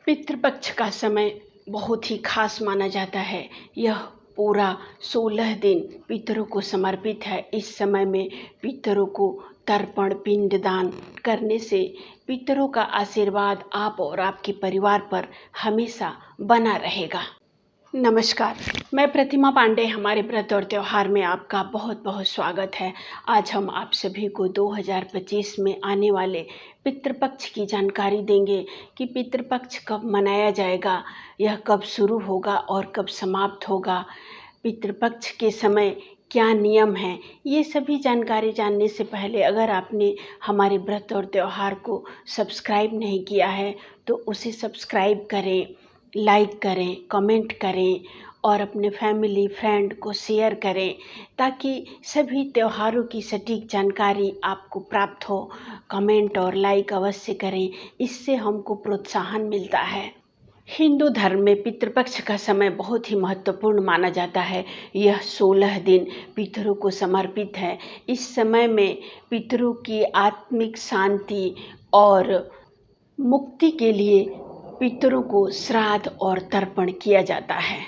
पितृपक्ष का समय बहुत ही खास माना जाता है। यह पूरा 16 दिन पितरों को समर्पित है। इस समय में पितरों को तर्पण पिंडदान करने से पितरों का आशीर्वाद आप और आपके परिवार पर हमेशा बना रहेगा। नमस्कार, मैं प्रतिमा पांडे। हमारे व्रत और त्यौहार में आपका बहुत बहुत स्वागत है। आज हम आप सभी को 2025 में आने वाले पितृपक्ष की जानकारी देंगे कि पितृपक्ष कब मनाया जाएगा, यह कब शुरू होगा और कब समाप्त होगा, पितृपक्ष के समय क्या नियम हैं। ये सभी जानकारी जानने से पहले अगर आपने हमारे व्रत और त्यौहार को सब्सक्राइब नहीं किया है तो उसे सब्सक्राइब करें, लाइक करें, कमेंट करें और अपने फैमिली फ्रेंड को शेयर करें ताकि सभी त्योहारों की सटीक जानकारी आपको प्राप्त हो। कमेंट और लाइक अवश्य करें, इससे हमको प्रोत्साहन मिलता है। हिंदू धर्म में पितृपक्ष का समय बहुत ही महत्वपूर्ण माना जाता है। यह 16 दिन पितरों को समर्पित है। इस समय में पितरों की आत्मिक शांति और मुक्ति के लिए पितरों को श्राद्ध और तर्पण किया जाता है।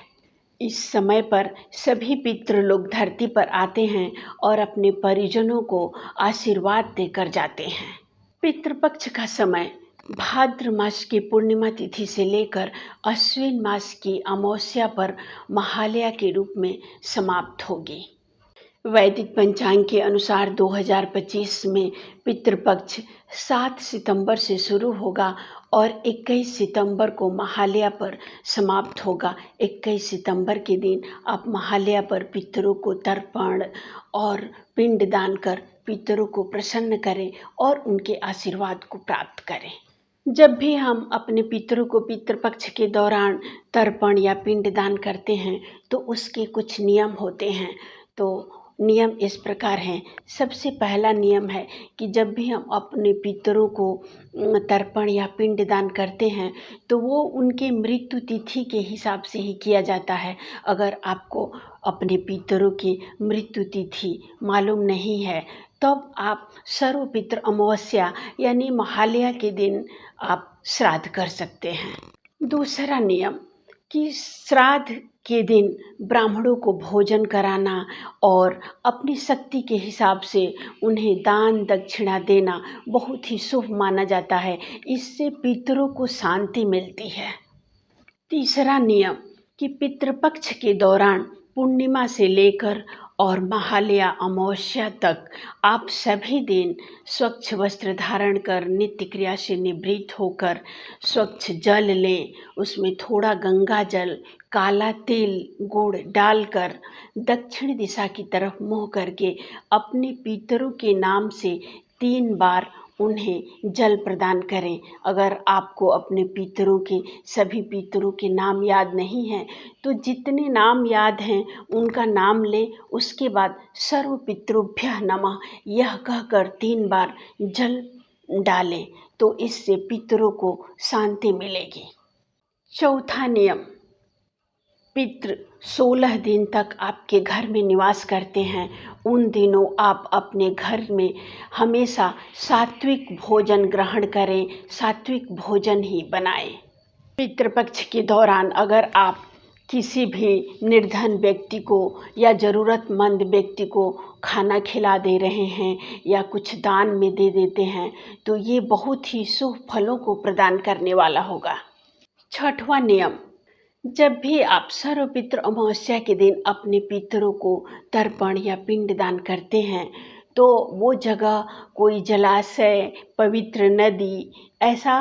इस समय पर सभी पितृ लोग धरती पर आते हैं और अपने परिजनों को आशीर्वाद देकर जाते हैं। पितृपक्ष का समय भाद्र मास की पूर्णिमा तिथि से लेकर अश्विन मास की अमावस्या पर महालया के रूप में समाप्त होगी। वैदिक पंचांग के अनुसार 2025 में पितृपक्ष 7 सितंबर से शुरू होगा और 21 सितंबर को महालया पर समाप्त होगा। 21 सितंबर के दिन आप महालया पर पितरों को तर्पण और पिंडदान कर पितरों को प्रसन्न करें और उनके आशीर्वाद को प्राप्त करें। जब भी हम अपने पितरों को पितृपक्ष के दौरान तर्पण या पिंडदान करते हैं तो उसके कुछ नियम होते हैं। तो नियम इस प्रकार हैं। सबसे पहला नियम है कि जब भी हम अपने पितरों को तर्पण या पिंडदान करते हैं तो वो उनके मृत्यु तिथि के हिसाब से ही किया जाता है। अगर आपको अपने पितरों की मृत्यु तिथि मालूम नहीं है तब आप सर्वपितृ अमावस्या यानी महालया के दिन आप श्राद्ध कर सकते हैं। दूसरा नियम कि श्राद्ध के दिन ब्राह्मणों को भोजन कराना और अपनी शक्ति के हिसाब से उन्हें दान दक्षिणा देना बहुत ही शुभ माना जाता है। इससे पितरों को शांति मिलती है। तीसरा नियम कि पितृपक्ष के दौरान पूर्णिमा से लेकर और महालया अमावस्या तक आप सभी दिन स्वच्छ वस्त्र धारण कर नित्य क्रिया से निवृत्त होकर स्वच्छ जल लें, उसमें थोड़ा गंगा जल, काला तिल, गुड़ डालकर दक्षिण दिशा की तरफ मुँह करके अपने पितरों के नाम से 3 बार उन्हें जल प्रदान करें। अगर आपको अपने पितरों के सभी पितरों के नाम याद नहीं हैं तो जितने नाम याद हैं उनका नाम लें। उसके बाद सर्व पितृभ्यः नमः यह कहकर 3 बार जल डालें तो इससे पितरों को शांति मिलेगी। चौथा नियम, पितृ 16 दिन तक आपके घर में निवास करते हैं। उन दिनों आप अपने घर में हमेशा सात्विक भोजन ग्रहण करें, सात्विक भोजन ही बनाएं। पितृपक्ष के दौरान अगर आप किसी भी निर्धन व्यक्ति को या ज़रूरतमंद व्यक्ति को खाना खिला दे रहे हैं या कुछ दान में दे देते हैं तो ये बहुत ही शुभ फलों को प्रदान करने वाला होगा। छठवां नियम, जब भी आप सर्वपितृ अमावस्या के दिन अपने पितरों को तर्पण या पिंडदान करते हैं तो वो जगह कोई जलाशय, पवित्र नदी ऐसा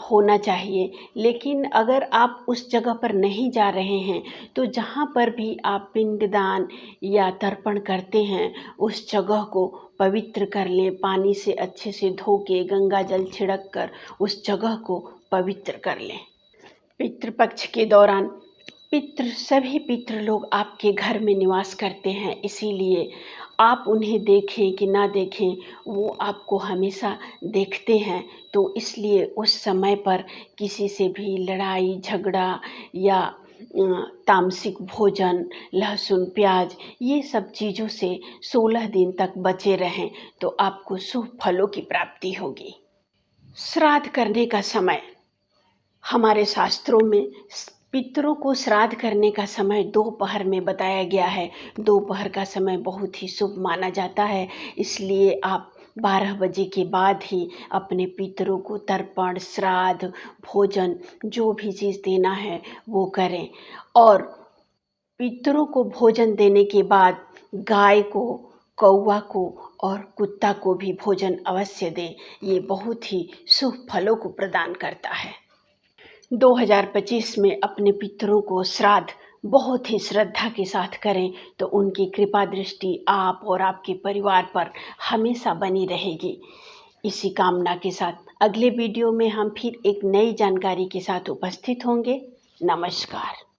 होना चाहिए। लेकिन अगर आप उस जगह पर नहीं जा रहे हैं तो जहाँ पर भी आप पिंडदान या तर्पण करते हैं उस जगह को पवित्र कर लें। पानी से अच्छे से धो के गंगा जल छिड़क कर उस जगह को पवित्र कर लें। पितृपक्ष के दौरान सभी पितृ लोग आपके घर में निवास करते हैं, इसीलिए आप उन्हें देखें कि ना देखें वो आपको हमेशा देखते हैं। तो इसलिए उस समय पर किसी से भी लड़ाई झगड़ा या तामसिक भोजन, लहसुन प्याज ये सब चीज़ों से 16 दिन तक बचे रहें तो आपको शुभ फलों की प्राप्ति होगी। श्राद्ध करने का समय हमारे शास्त्रों में पितरों को श्राद्ध करने का समय दोपहर में बताया गया है। दोपहर का समय बहुत ही शुभ माना जाता है, इसलिए आप 12 बजे के बाद ही अपने पितरों को तर्पण, श्राद्ध, भोजन जो भी चीज़ देना है वो करें। और पितरों को भोजन देने के बाद गाय को, कौवा को और कुत्ता को भी भोजन अवश्य दें। ये बहुत ही शुभ फलों को प्रदान करता है। 2025 में अपने पितरों को श्राद्ध बहुत ही श्रद्धा के साथ करें तो उनकी कृपा दृष्टि आप और आपके परिवार पर हमेशा बनी रहेगी। इसी कामना के साथ अगले वीडियो में हम फिर एक नई जानकारी के साथ उपस्थित होंगे। नमस्कार।